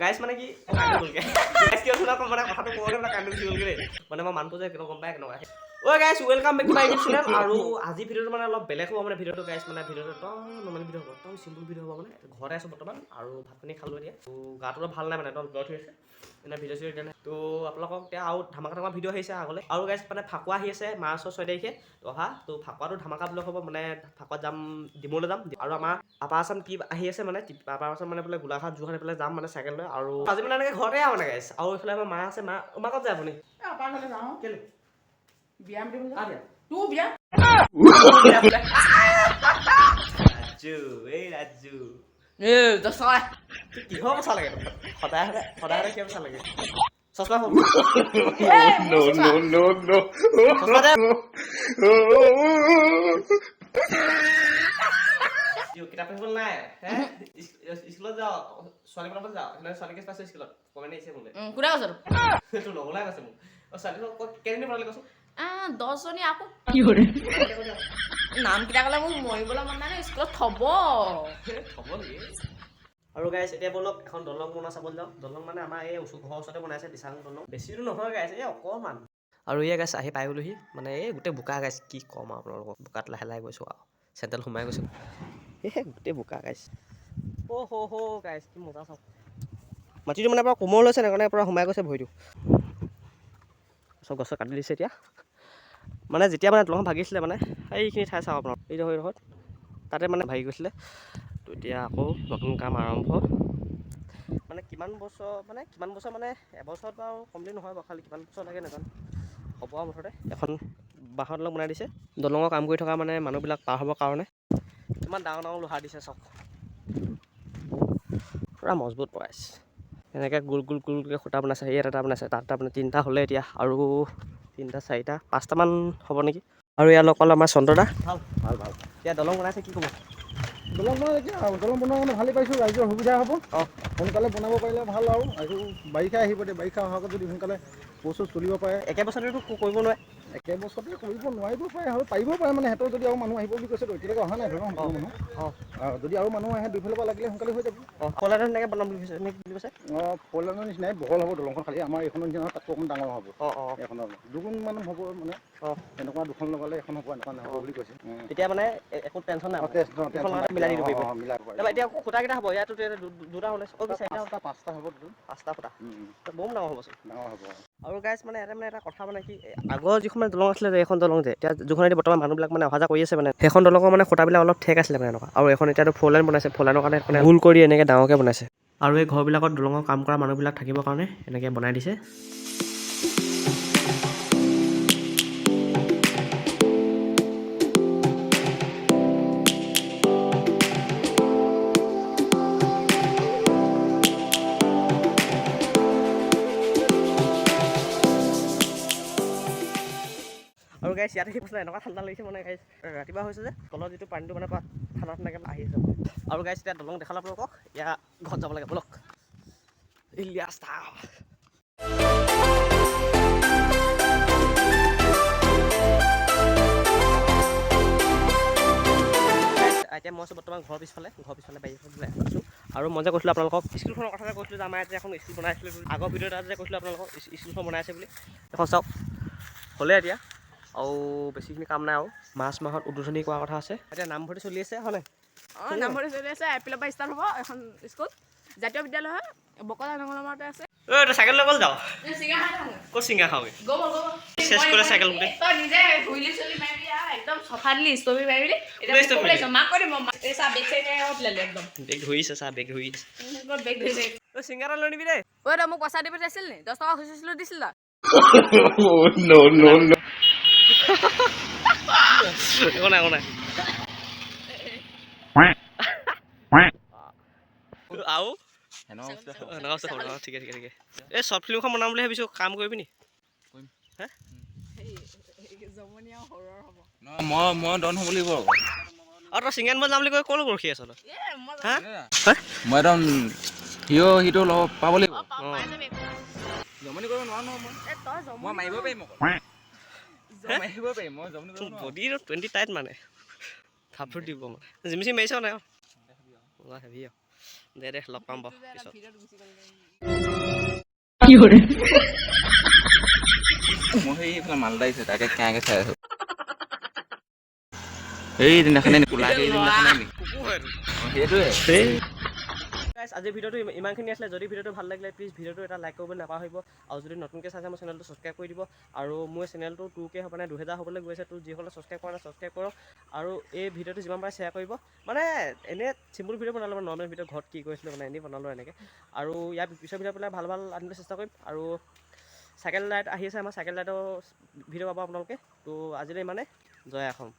গাইছ মানে কি গাইছ কিয় শুনা মানে কথাটো কওঁতে মানে কান্দো গুচি গ'লগে মানে মই মানুহটো যে গম পাই কেনেকুৱা গাইছ welcome back to my YouTube channel আৰু আজি ভিডিঅ'টো মানে অলপ বেলেগ হ'ব মানে ভিডিঅ'টো গাইছ মানে ভিডিঅ'টো একদম নৰ্মেল ভিডিঅ' হ'ব একদম চিম্পল ভিডিঅ' হ'ব মানে ঘৰতে আছোঁ বৰ্তমান আৰু ভাত পানী খালোঁ এতিয়া তো গাটো অলপ ভাল নাই মানে একদম জ্বৰ হৈ আছে এনে ভিডিঅ' চিডিঅ' দিয়া নাই তো আপোনালোকক এতিয়া আৰু ধামাকা ভিডিঅ' আহিছে আগলৈ আৰু গাইছ মানে ফাকুৱা আহি আছে মাৰ্চৰ 6 তাৰিখে অহা তো ফাকুৱাটো ধামাকা ব্লগ হ'ব মানে ফাকুৱাত যাম ডিমৌলৈ যাম আৰু আমাৰ আপাৰ আছাম ট্ৰিপ আহি আছে মানে আপাৰ আছাম মানে বোলে গোলাঘাট যোৰহাট এইফালে যাম মানে চাইকেল লৈ আৰু আজি মানে এনেকৈ ঘৰতে আৰু মানে গাইছ আৰু এইফালে আমাৰ মা আছে মা ক'ত যায় আপুনি কেলে বিয়া তোৰ বিয়া ৰাজু কিহৰ পইচা লাগে সদায় কিয় পইচা লাগে চশমা কিতাপ পঢ়িবলৈ নাই স্কুলত যাওঁ ছোৱালী পঢ়াবলৈ যাওঁ ছোৱালী কেছ পাইছোঁ স্কুলত কমেণ্ট আহিছে মোলৈ কোনে কৈছে তোৰ লগলাই কৈছে মোক ছোৱালী কেইজনী পঢ়ালে কৈছোঁ 10 জনী আকৌ নাম কিটা ক'লে মোক মৰিবলৈ মন নাই স্কুলত থ'ব নেকি আৰু গাইছ এতিয়া বলক এখন দলং বনোৱা চাবলৈ যাওঁ দলং মানে আমাৰ এই ঘৰৰ ওচৰতে বনাইছে বিশাল দলং বেছি দূৰ নহয় গাইছ এই অকণমান আৰু এয়া গাইছ আহি পাই গ'লোহি মানে এই গোটেই বোকা গাইছ কি ক'ম আৰু আপোনালোকক বোকাত লাহে লাহে গৈছোঁ আৰু চেণ্ডেল সোমাই গৈছোঁ গোটেই বোকা গাইছ গাইছ কি মজা চাওক মাটিটো মানে পূৰা কোমল হৈছে সেইকাৰণে পূৰা সোমাই গৈছে ভৰিটো চব গছত কাটি দিছে এতিয়া মানে যেতিয়া মানে দলং ভাগিছিলে মানে এইখিনি ঠাই চাওক আপোনাৰ এই ডোখৰত তাতে মানে ভাগি গৈছিলে তো এতিয়া আকৌ নতুন কাম আৰম্ভ মানে কিমান বছৰ মানে এবছৰত বাৰু কমপ্লিট নহয় বাৰু খালি কিমান বছৰ লাগে নাজানো হ'ব আৰু মুঠতে এখন বাঁহৰ দলং বনাই দিছে দলঙৰ কাম কৰি থকা মানে মানুহবিলাক পাৰ হ'বৰ কাৰণে ইমান ডাঙৰ লোহাৰ দিছে চাওক পূৰা মজবুত বনাইছে এনেকৈ গোলকৈ খুঁটা বনাইছে ইয়াত এটা বনাইছে তাত এটা মানে 3টা হ'লে এতিয়া আৰু 3টা 4টা 5টামান হ'ব নেকি আৰু ইয়াৰ অকল আমাৰ চন্দ্ৰদা ভাল এতিয়া দলং বনাইছে কি ক'ব দলং বনোৱা মানে ভালেই পাইছোঁ ৰাইজৰ সুবিধা হ'ব সোনকালে বনাব পাৰিলে ভাল আৰু বাৰিষা আহিব দিয়ে বাৰিষা অহাৰ আগত যদি সোনকালে বস্তু চলিব পাৰে একেবছৰতেতো কৰিব নোৱাৰে একেবছৰতে কৰিব নোৱাৰিব পাৰে আৰু পাৰিব পাৰে মানে সিহঁতৰ যদি আৰু মানুহ আহিব বুলি কৈছে এতিয়ালৈকে অহা নাই ধৰক মানুহ যদি আৰু মানুহ আহে দুইফালৰ পৰা লাগিলে সোনকালে হৈ যাব ফ'ৰলাইনৰ এনেকৈ বনাম বুলি কৈছে ফ'ৰলাইনৰ নিচিনাই বহল হ'ব দলংখন খালি আমাৰ এইখনৰ নিচিনা তাতকৈ অকণ ডাঙৰ হ'ব এখনৰ দুগুণ মান হ'ব মানে এনেকুৱা দুখন লগালে এখন হ'ব এনেকুৱা নহ'ব বুলি কৈছে তেতিয়া মানে একো টেনশ্যন নাই মিলাই দিব পাৰিব এতিয়া খুঁটাকেইটা হ'ব ইয়াতো 2টা হ'লে 5টা হ'ব 5টা খুঁটা বম ডাঙৰ হ'বচোন ডাঙৰ হ'ব আৰু গাইছ মানে এটা কথা মানে কি আগৰ যিখন মানে দলং আছিলে যে এখন দলং যে এতিয়া যিখনেদি বৰ্তমান মানুহবিলাক মানে অহা যোৱা কৰি আছে মানে সেইখন দলঙৰ মানে খুঁটাবিলাক অলপ ঠেক আছিলে মানে এনেকুৱা আৰু এখন এতিয়াতো 4 লাইন বনাইছে 4 লাইনৰ কাৰণে মানে গোল কৰি এনেকৈ ডাঙৰকৈ বনাইছে আৰু এই ঘৰবিলাকত দলঙৰ কাম কৰা মানুহবিলাক থাকিবৰ কাৰণে এনেকৈ বনাই দিছে আৰু গাইছ ইয়াতে কৈছিলে এনেকুৱা ঠাণ্ডা লাগিছে মানে গাইছ ৰাতিপুৱা হৈছে যে তলৰ যিটো পানীটো মানে পূৰা ঠাণ্ডাকৈ আহি আছে আৰু গাইছ এতিয়া দলং দেখালে আপোনালোকক ইয়াৰ ঘৰত যাব লাগে বলক এতিয়া মই আছোঁ বৰ্তমান ঘৰৰ পিছফালে বাৰী ওলাই আছোঁ আৰু মই যে কৈছিলোঁ আপোনালোকক স্কুলখনৰ কথা যে কৈছিলোঁ যে আমাৰ ইয়াতে এখন স্কুল বনাইছিলোঁ আগৰ ভিডিঅ' এটা যে কৈছিলোঁ আপোনালোকক স্কুলখন বনাইছে বুলি এখন চাওক হ'লে এতিয়া আৰু বেছিখিনি কাম নাই আৰু মাৰ্চ মাহত উদ্বোধনী কৰা কথা আছে এতিয়া নামভৰ্তি চলি আছে হয় নাই নামভৰ্তি চলি আছে এপ্ৰিলৰ পৰা ষ্টাৰ্ট হ'ব এখন স্কুল জাতীয় বিদ্যালয় হয় বকলা নঙলমাৰতে আছে তই চাইকেল লৈ গ'ল যাওঁ ক'ত চিঙা খাওঁগৈ চেছ কৰে চাইকেল গোটেই তই নিজে হুইলি চলি মাৰিবি একদম চফা দিলি ষ্টপি মাৰিবি এতিয়া মাক কৈ দিম এই চাহ বেগ চাই একদম বেগ ধৰিছে চাহ বেগ ধৰিছে বেগ ধৰিছে তই চিঙাৰা লৈ নিবি দেই ঐ তই মোক পইচা দিব দিছিল নি 10 টকা খুজিছিলোঁ দিছিল একো নাই আৰু ঠিকে এই শ্বৰ্ট ফিল্মখন বনাম বুলি ভাবিছোঁ কাম কৰিবি নি মই ডন হ'ব লাগিব আৰু তই ছিংগাৰ যাম বুলি কৈ ক'লৈ ৰখি আছ মই একদম হিটো ল'ব পাব লাগিব জমনি কৰিব নোৱাৰো নহয় মই মাৰিব পাৰিম বডি 20 টাইট মানে থাপড় দিব জিমি চিমি মাৰিছ নাই হেভি দে লগ পাম বাৰু পিছত মই সেইফালে মালদা আহিছে তাকে কেনেকৈ চাই আছো এই দিনাখনে কোলাকে সেইটোৱে গাইছ আজিৰ ভিডিঅ'টো ইমানখিনি আছিলে যদি ভিডিঅ'টো ভাল লাগিলে প্লিজ ভিডিঅ'টো এটা লাইক কৰিবলৈ নাপাহৰিব আৰু যদি নতুনকৈ চাইছে মোৰ চেনেলটো ছাবস্ক্ৰাইব কৰি দিব আৰু মোৰ চেনেলটো 2K হ'ব মানে 2000 হ'বলৈ গৈছে তো যিসকলে ছাবস্ক্ৰাইব কৰা নাই ছাবস্ক্ৰাইব কৰক আৰু এই ভিডিঅ'টো যিমান পাৰে শ্বেয়াৰ কৰিব মানে এনেই চিম্পুল ভিডিঅ' বনালোঁ মানে নৰ্মেল ভিডিঅ' ঘৰত কি কৰিছিলোঁ মানে এনেই বনালোঁ এনেকৈ আৰু ইয়াৰ পিছৰ ভিডিঅ' পেলাই ভাল ভাল আনিবলৈ চেষ্টা কৰিম আৰু চাইকেল ৰাইড আহি আছে আমাৰ চাইকেল ৰাইডৰ ভিডিঅ' পাব আপোনালোকে তো আজিলৈ ইমানে জয় অসম